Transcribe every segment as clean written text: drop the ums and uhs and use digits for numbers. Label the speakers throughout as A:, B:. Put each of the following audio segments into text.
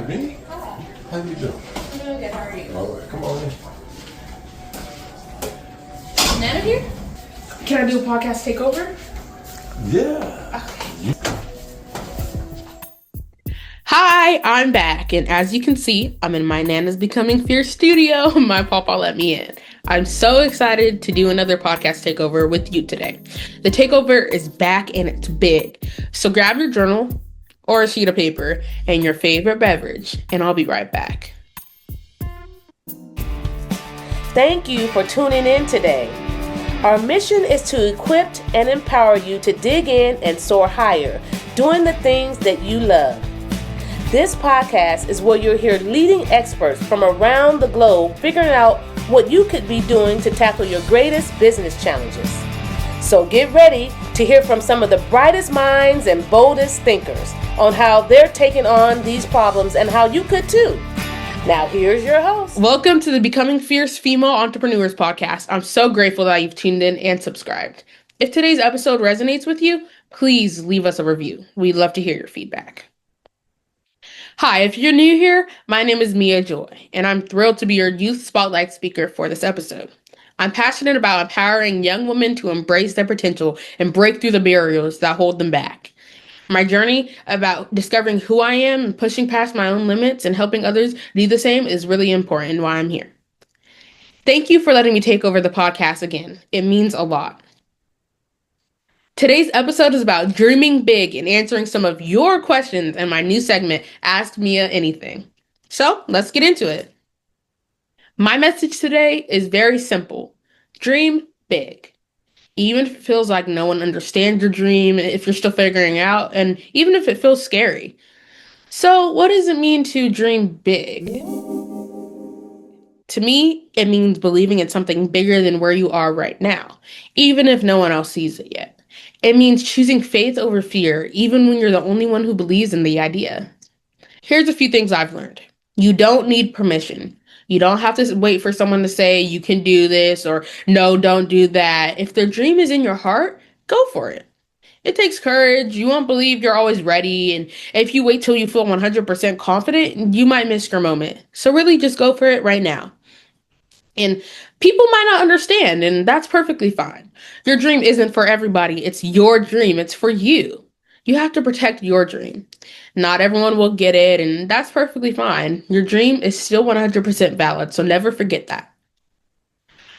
A: Me? How you doing?
B: I'm doing good. How are you?
A: All right, come on in.
B: Nana here? Can I do a podcast takeover?
A: Yeah.
B: Hi, I'm back, and as you can see, I'm in my Nana's Becoming Fierce studio. My papa let me in. I'm so excited to do another podcast takeover with you today. The takeover is back and it's big. So grab your journal or a sheet of paper and your favorite beverage, and I'll be right back. Thank you for tuning in today. Our mission is to equip and empower you to dig in and soar higher, doing the things that you love. This podcast is where you'll hear leading experts from around the globe figuring out what you could be doing to tackle your greatest business challenges. So get ready to hear from some of the brightest minds and boldest thinkers on how they're taking on these problems and how you could too. Now here's your host. Welcome to the Becoming Fierce Female Entrepreneurs podcast. I'm so grateful that you've tuned in and subscribed. If today's episode resonates with you, please leave us a review. We'd love to hear your feedback. Hi, if you're new here, my name is Mia Joy, and I'm thrilled to be your youth spotlight speaker for this episode. I'm passionate about empowering young women to embrace their potential and break through the barriers that hold them back. My journey about discovering who I am and pushing past my own limits and helping others do the same is really important and why I'm here. Thank you for letting me take over the podcast again. It means a lot. Today's episode is about dreaming big and answering some of your questions in my new segment, Ask Mia Anything. So let's get into it. My message today is very simple. Dream big. Even if it feels like no one understands your dream, if you're still figuring it out, and even if it feels scary. So what does it mean to dream big? To me, it means believing in something bigger than where you are right now, even if no one else sees it yet. It means choosing faith over fear, even when you're the only one who believes in the idea. Here's a few things I've learned. You don't need permission. You don't have to wait for someone to say you can do this or no, don't do that. If the dream is in your heart, go for it. It takes courage. You won't believe you're always ready. And if you wait till you feel 100% confident, you might miss your moment. So really just go for it right now. And people might not understand, and that's perfectly fine. Your dream isn't for everybody. It's your dream. It's for you. You have to protect your dream. Not everyone will get it, and that's perfectly fine. Your dream is still 100% valid, so never forget that.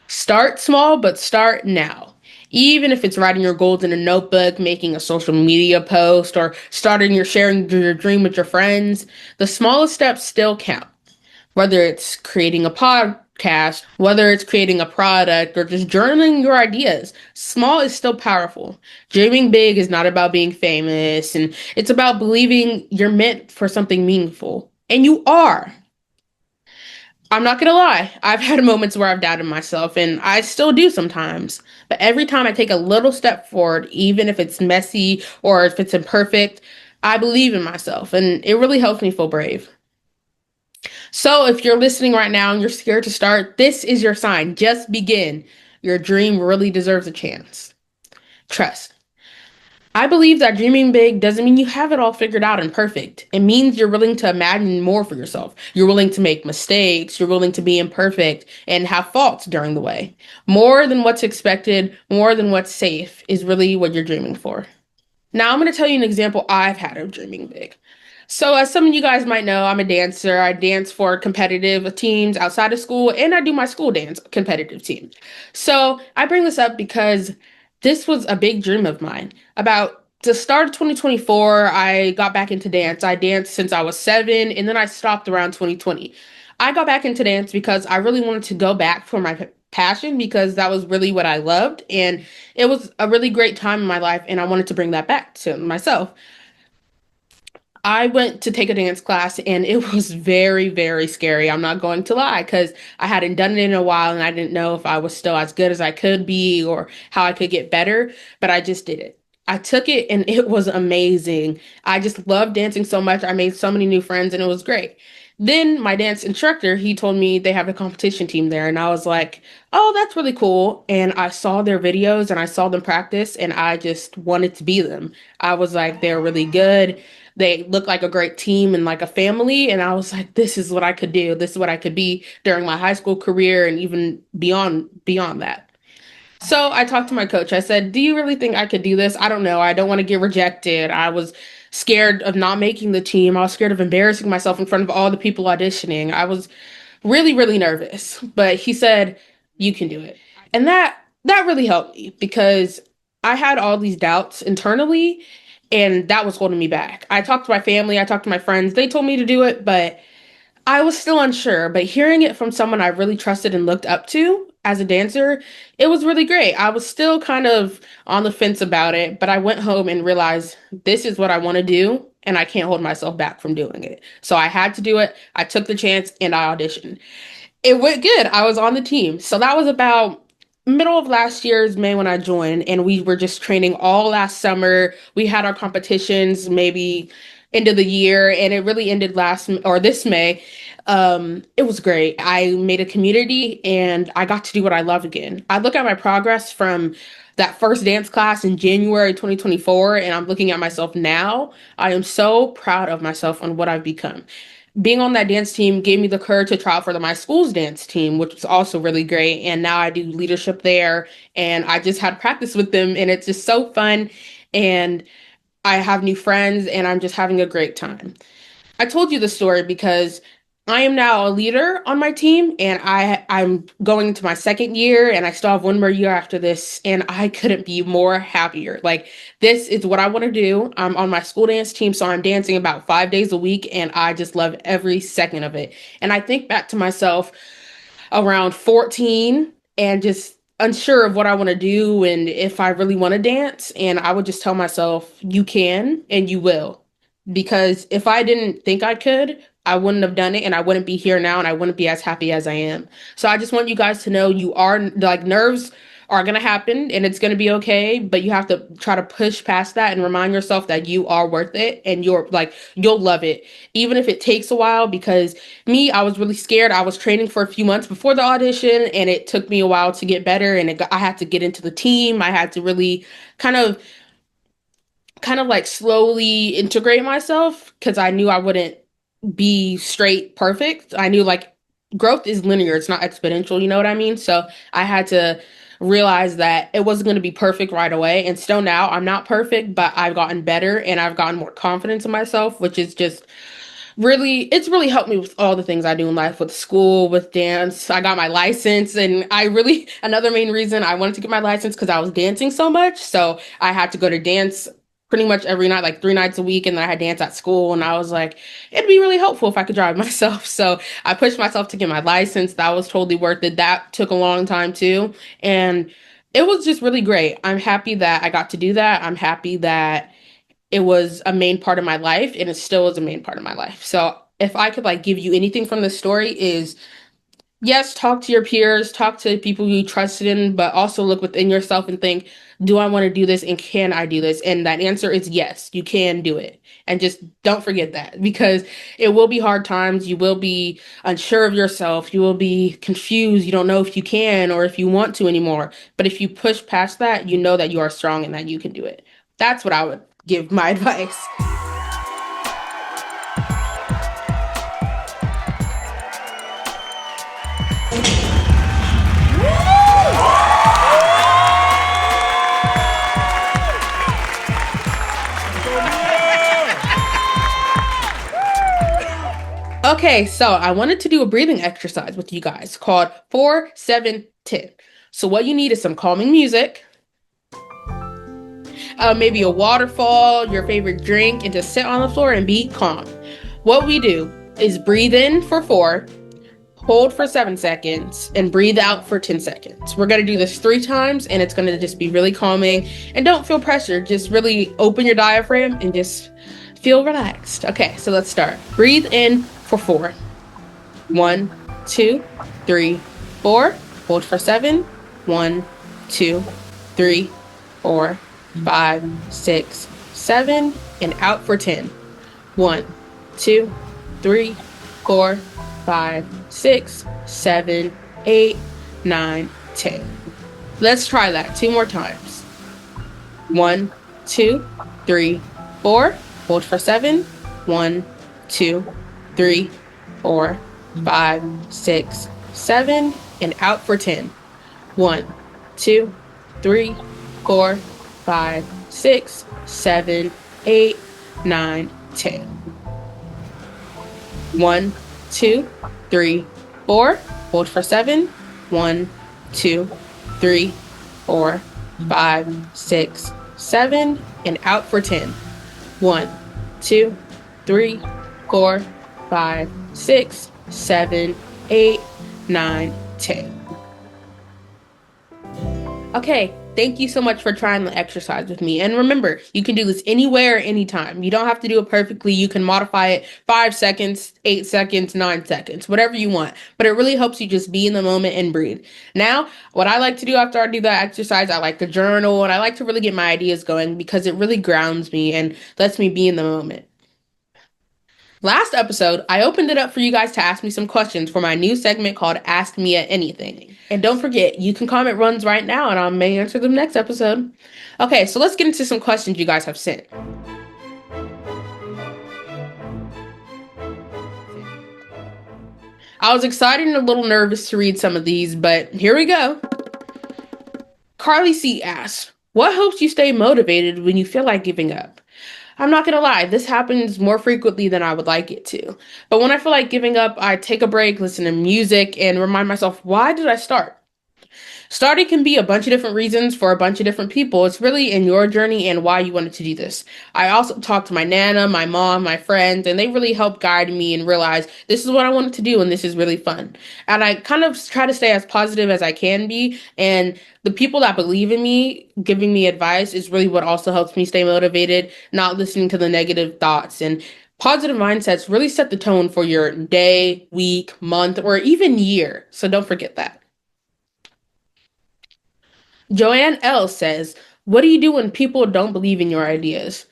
B: Start small, but start now. Even if it's writing your goals in a notebook, making a social media post, or sharing your dream with your friends, the smallest steps still count. Whether it's creating a podcast, whether it's creating a product, or just journaling your ideas, small is still powerful. Dreaming big is not about being famous, and it's about believing you're meant for something meaningful. And you are. I'm not gonna lie, I've had moments where I've doubted myself, and I still do sometimes. But every time I take a little step forward, even if it's messy or if it's imperfect, I believe in myself, and it really helps me feel brave. So if you're listening right now and you're scared to start, this is your sign. Just begin. Your dream really deserves a chance. Trust. I believe that dreaming big doesn't mean you have it all figured out and perfect. It means you're willing to imagine more for yourself. You're willing to make mistakes. You're willing to be imperfect and have faults during the way. More than what's expected, more than what's safe is really what you're dreaming for. Now I'm going to tell you an example I've had of dreaming big. So as some of you guys might know, I'm a dancer. I dance for competitive teams outside of school, and I do my school dance competitive team. So I bring this up because this was a big dream of mine. About the start of 2024, I got back into dance. I danced since I was 7, and then I stopped around 2020. I got back into dance because I really wanted to go back for my passion because that was really what I loved, and it was a really great time in my life, and I wanted to bring that back to myself. I went to take a dance class and it was very, very scary. I'm not going to lie because I hadn't done it in a while and I didn't know if I was still as good as I could be or how I could get better, but I just did it. I took it and it was amazing. I just loved dancing so much. I made so many new friends and it was great. Then my dance instructor, he told me they have a competition team there, and I was like, "Oh, that's really cool." And I saw their videos and I saw them practice, and I just wanted to be them. I was like, they're really good. They look like a great team and like a family, and I was like, this is what I could do. This is what I could be during my high school career and even beyond that. So I talked to my coach. I said, "Do you really think I could do this? I don't know. I don't want to get rejected." I was scared of not making the team. I was scared of embarrassing myself in front of all the people auditioning. I was really, really nervous. But he said, "You can do it." And that really helped me because I had all these doubts internally and that was holding me back. I talked to my family, I talked to my friends. They told me to do it, but I was still unsure, but hearing it from someone I really trusted and looked up to as a dancer, it was really great. I was still kind of on the fence about it, but I went home and realized this is what I want to do, and I can't hold myself back from doing it. So I had to do it. I took the chance and I auditioned. It went good. I was on the team. So that was about middle of last year's May when I joined, and we were just training all last summer. We had our competitions maybe end of the year, and it really ended last or this May. It was great. I made a community and I got to do what I love again. I look at my progress from that first dance class in January 2024, and I'm looking at myself now. I am so proud of myself and what I've become. Being on that dance team gave me the courage to try out for my school's dance team, which was also really great. And now I do leadership there, and I just had practice with them, and it's just so fun. And I have new friends, and I'm just having a great time. I told you the story because I am now a leader on my team and I'm going into my second year and I still have one more year after this and I couldn't be more happier. Like this is what I want to do. I'm on my school dance team, so I'm dancing about 5 days a week and I just love every second of it. And I think back to myself around 14 and just unsure of what I want to do and if I really want to dance. And I would just tell myself, you can and you will. Because if I didn't think I could, I wouldn't have done it and I wouldn't be here now and I wouldn't be as happy as I am. So I just want you guys to know you are like nerves are going to happen and it's going to be okay, but you have to try to push past that and remind yourself that you are worth it and you're like you'll love it even if it takes a while because me, I was really scared. I was training for a few months before the audition and it took me a while to get better and I had to get into the team. I had to really kind of like slowly integrate myself because I knew I wouldn't be straight perfect. I knew like growth is linear, it's not exponential, you know what I mean? So I had to realize that it wasn't going to be perfect right away. And still now, I'm not perfect, but I've gotten better and I've gotten more confidence in myself, which is just really it's really helped me with all the things I do in life with school, with dance. I got my license and I really another main reason I wanted to get my license because I was dancing so much. So I had to go to dance pretty much every night, like 3 nights a week, and then I had dance at school and I was like, it'd be really helpful if I could drive myself. So I pushed myself to get my license. That was totally worth it. That took a long time too. And it was just really great. I'm happy that I got to do that. I'm happy that it was a main part of my life and it still is a main part of my life. So if I could like give you anything from this story is yes, talk to your peers, talk to people you trusted in, but also look within yourself and think, do I want to do this and can I do this? And that answer is yes, you can do it. And just don't forget that because it will be hard times. You will be unsure of yourself. You will be confused. You don't know if you can or if you want to anymore. But if you push past that, you know that you are strong and that you can do it. That's what I would give my advice. Okay, so I wanted to do a breathing exercise with you guys called 4-7-10. So what you need is some calming music, maybe a waterfall, your favorite drink, and just sit on the floor and be calm. What we do is breathe in for 4, hold for 7 seconds, and breathe out for 10 seconds. We're going to do this 3 times, and it's going to just be really calming. And don't feel pressure. Just really open your diaphragm and just feel relaxed. Okay, so let's start. Breathe in for 4. 1, 2, 3, 4. Hold for 7. 1, 2, 3, 4, 5, 6, 7. And out for 10. 1, 2, 3, 4, 5, 6, 7, 8, 9, 10. Let's try that 2 more times. 1, 2, 3, 4. Hold for 7. 1, 2, 3, 4, 5, 6, 7, and out for 10. 1, 2, 3, 4, 5, 6, 7, 8, 9, 10. 1, 2, 3, 4. Hold for 7. 1, 2, 3, 4, 5, 6, 7, and out for 10. 1, 2, 3, 4, 5, 6, 7, 8, 9, 10. Okay, thank you so much for trying the exercise with me. And remember, you can do this anywhere, anytime. You don't have to do it perfectly. You can modify it 5 seconds, 8 seconds, 9 seconds, whatever you want. But it really helps you just be in the moment and breathe. Now, what I like to do after I do that exercise, I like to journal and I like to really get my ideas going because it really grounds me and lets me be in the moment. Last episode, I opened it up for you guys to ask me some questions for my new segment called Ask Me at Anything. And don't forget, you can comment runs right now and I may answer them next episode. Okay, so let's get into some questions you guys have sent. I was excited and a little nervous to read some of these, but here we go. Carly C asks, what helps you stay motivated when you feel like giving up? I'm not gonna lie, this happens more frequently than I would like it to. But when I feel like giving up, I take a break, listen to music, and remind myself, why did I start? Starting can be a bunch of different reasons for a bunch of different people. It's really in your journey and why you wanted to do this. I also talked to my nana, my mom, my friends, and they really helped guide me and realize this is what I wanted to do and this is really fun. And I kind of try to stay as positive as I can be. And the people that believe in me, giving me advice, is really what also helps me stay motivated, not listening to the negative thoughts. And positive mindsets really set the tone for your day, week, month, or even year. So don't forget that. Joanne L says, what do you do when people don't believe in your ideas?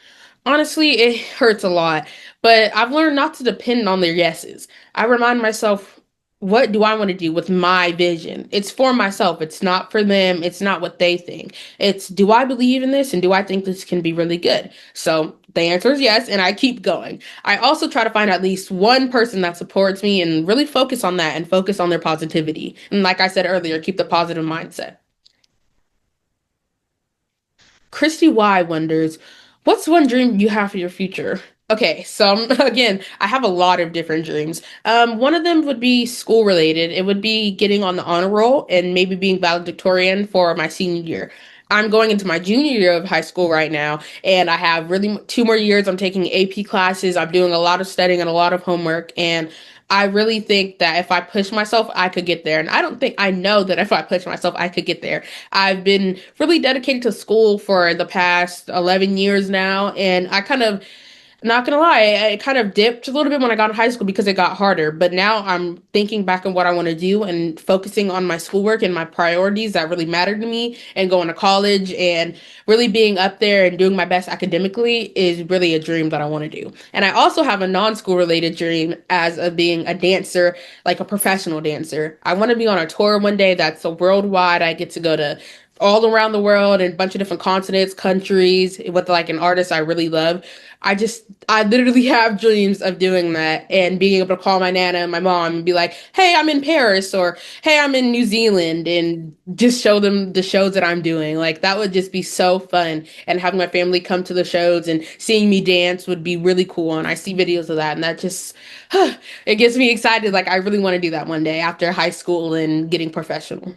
B: Honestly, it hurts a lot, but I've learned not to depend on their yeses. I remind myself, what do I want to do with my vision? It's for myself. It's not for them. It's not what they think. It's, do I believe in this and do I think this can be really good? So the answer is yes, and I keep going. I also try to find at least one person that supports me and really focus on that and focus on their positivity. And like I said earlier, keep the positive mindset. Christy Y wonders, what's one dream you have for your future? Okay, so again, I have a lot of different dreams. One of them would be school related. It would be getting on the honor roll and maybe being valedictorian for my senior year. I'm going into my junior year of high school right now, and I have really 2 more years. I'm taking AP classes. I'm doing a lot of studying and a lot of homework, and I really think that if I push myself, I could get there. And I know that if I push myself, I could get there. I've been really dedicated to school for the past 11 years now, and I kind of not gonna lie, it kind of dipped a little bit when I got in high school because it got harder. But now I'm thinking back on what I want to do and focusing on my schoolwork and my priorities that really matter to me and going to college and really being up there and doing my best academically is really a dream that I want to do. And I also have a non-school related dream as of being a dancer, like a professional dancer. I want to be on a tour one day that's a worldwide. I get to go to all around the world and a bunch of different continents, countries with like an artist I really love. I literally have dreams of doing that and being able to call my nana and my mom and be like, hey, I'm in Paris or hey, I'm in New Zealand and just show them the shows that I'm doing. Like that would just be so fun. And having my family come to the shows and seeing me dance would be really cool. And I see videos of that and that just, it gets me excited. Like I really want to do that one day after high school and getting professional.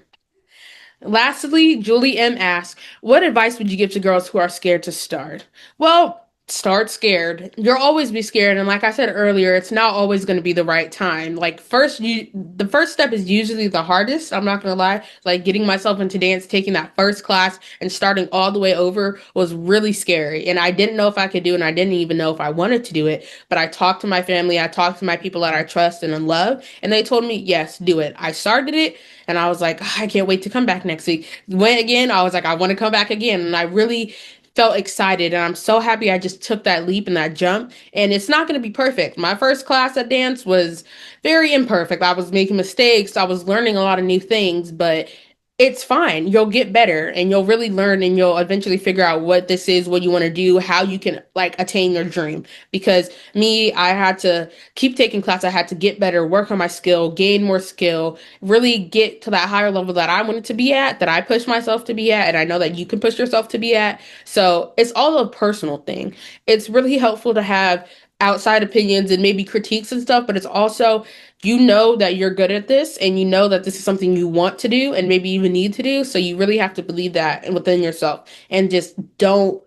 B: Lastly, Julie M asks, what advice would you give to girls who are scared to start? Well, start scared. You'll always be scared. And like I said earlier, it's not always going to be the right time. Like the first step is usually the hardest. I'm not going to lie. Like getting myself into dance, taking that first class and starting all the way over was really scary. And I didn't know if I could do it. And I didn't even know if I wanted to do it. But I talked to my family. I talked to my people that I trust and love. And they told me, yes, do it. I started it. And I was like, I can't wait to come back next week. Went again. I was like, I want to come back again. And I really felt excited, and I'm so happy I just took that leap and that jump. And it's not going to be perfect. My first class at dance was very imperfect. I was making mistakes, I was learning a lot of new things, but it's fine. You'll get better and you'll really learn, and you'll eventually figure out what this is, what you want to do, how you can like attain your dream. Because me, I had to keep taking class. I had to get better, work on my skill, gain more skill, really get to that higher level that I wanted to be at, that I pushed myself to be at, and I know that you can push yourself to be at. So it's all a personal thing. It's really helpful to have outside opinions and maybe critiques and stuff, but it's also, you know that you're good at this and you know that this is something you want to do and maybe even need to do. So you really have to believe that within yourself and just don't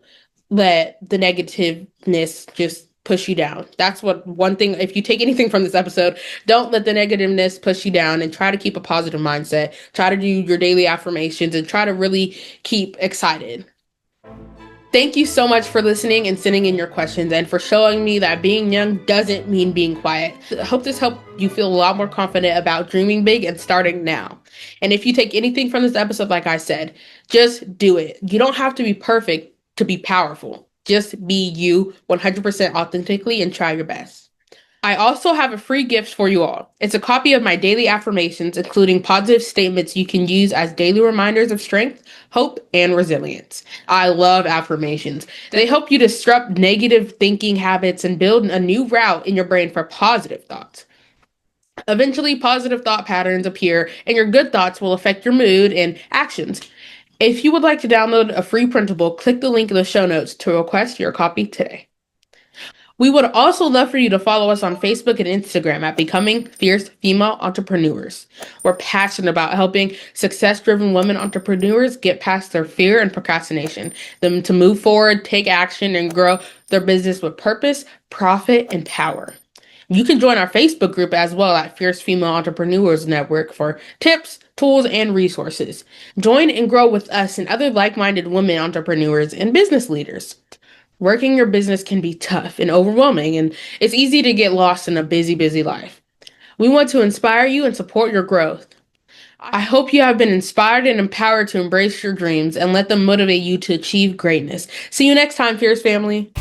B: let the negativeness just push you down. That's what one thing, if you take anything from this episode, don't let the negativeness push you down and try to keep a positive mindset. Try to do your daily affirmations and try to really keep excited. Thank you so much for listening and sending in your questions and for showing me that being young doesn't mean being quiet. I hope this helped you feel a lot more confident about dreaming big and starting now. And if you take anything from this episode, like I said, just do it. You don't have to be perfect to be powerful. Just be you 100% authentically and try your best. I also have a free gift for you all. It's a copy of my daily affirmations, including positive statements you can use as daily reminders of strength, hope, and resilience. I love affirmations. They help you disrupt negative thinking habits and build a new route in your brain for positive thoughts. Eventually, positive thought patterns appear, and your good thoughts will affect your mood and actions. If you would like to download a free printable, click the link in the show notes to request your copy today. We would also love for you to follow us on Facebook and Instagram at Becoming Fierce Female Entrepreneurs. We're passionate about helping success driven women entrepreneurs get past their fear and procrastination, them to move forward, take action, and grow their business with purpose, profit, and power. You can join our Facebook group as well at Fierce Female Entrepreneurs Network for tips, tools, and resources. Join and grow with us and other like minded women entrepreneurs and business leaders. Working your business can be tough and overwhelming, and it's easy to get lost in a busy, busy life. We want to inspire you and support your growth. I hope you have been inspired and empowered to embrace your dreams and let them motivate you to achieve greatness. See you next time, Fierce Family.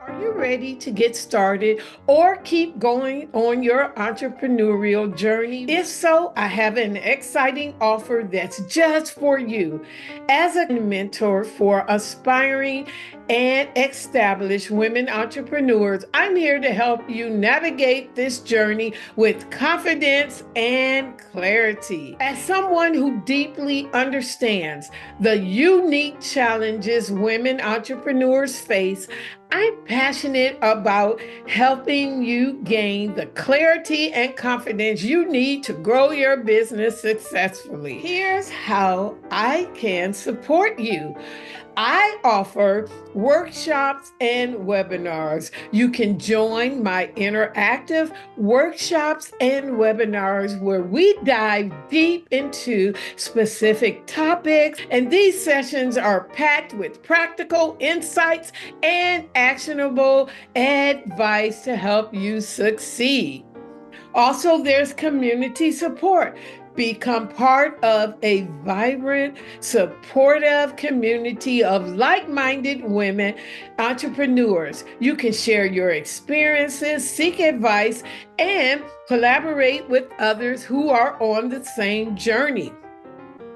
C: Are you ready to get started or keep going on your entrepreneurial journey? If so, I have an exciting offer that's just for you. As a mentor for aspiring and established women entrepreneurs, I'm here to help you navigate this journey with confidence and clarity. As someone who deeply understands the unique challenges women entrepreneurs face, I'm passionate about helping you gain the clarity and confidence you need to grow your business successfully. Here's how I can support you. I offer workshops and webinars. You can join my interactive workshops and webinars where we dive deep into specific topics, and these sessions are packed with practical insights and actionable advice to help you succeed. Also, there's community support. Become part of a vibrant, supportive community of like minded women entrepreneurs. You can share your experiences, seek advice, and collaborate with others who are on the same journey.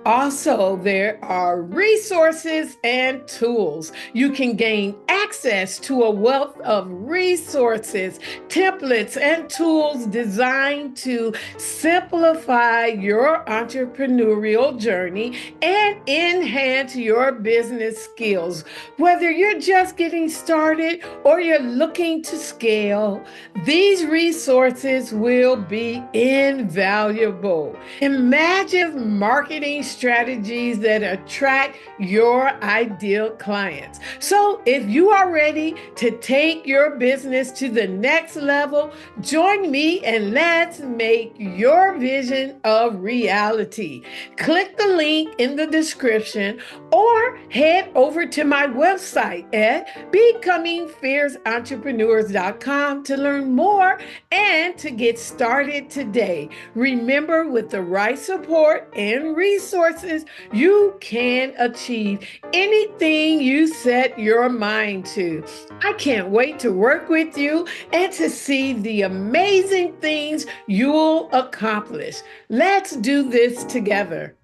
C: Also, there are resources and tools. You can gain access to a wealth of resources, templates, and tools designed to simplify your entrepreneurial journey and enhance your business skills. Whether you're just getting started or you're looking to scale, these resources will be invaluable. Imagine marketing strategies that attract your ideal clients. So if you are ready to take your business to the next level, join me and let's make your vision a reality. Click the link in the description or head over to my website at becomingfierceentrepreneurs.com to learn more and to get started today. Remember, with the right support and resources, you can achieve anything you set your mind to. I can't wait to work with you and to see the amazing things you'll accomplish. Let's do this together.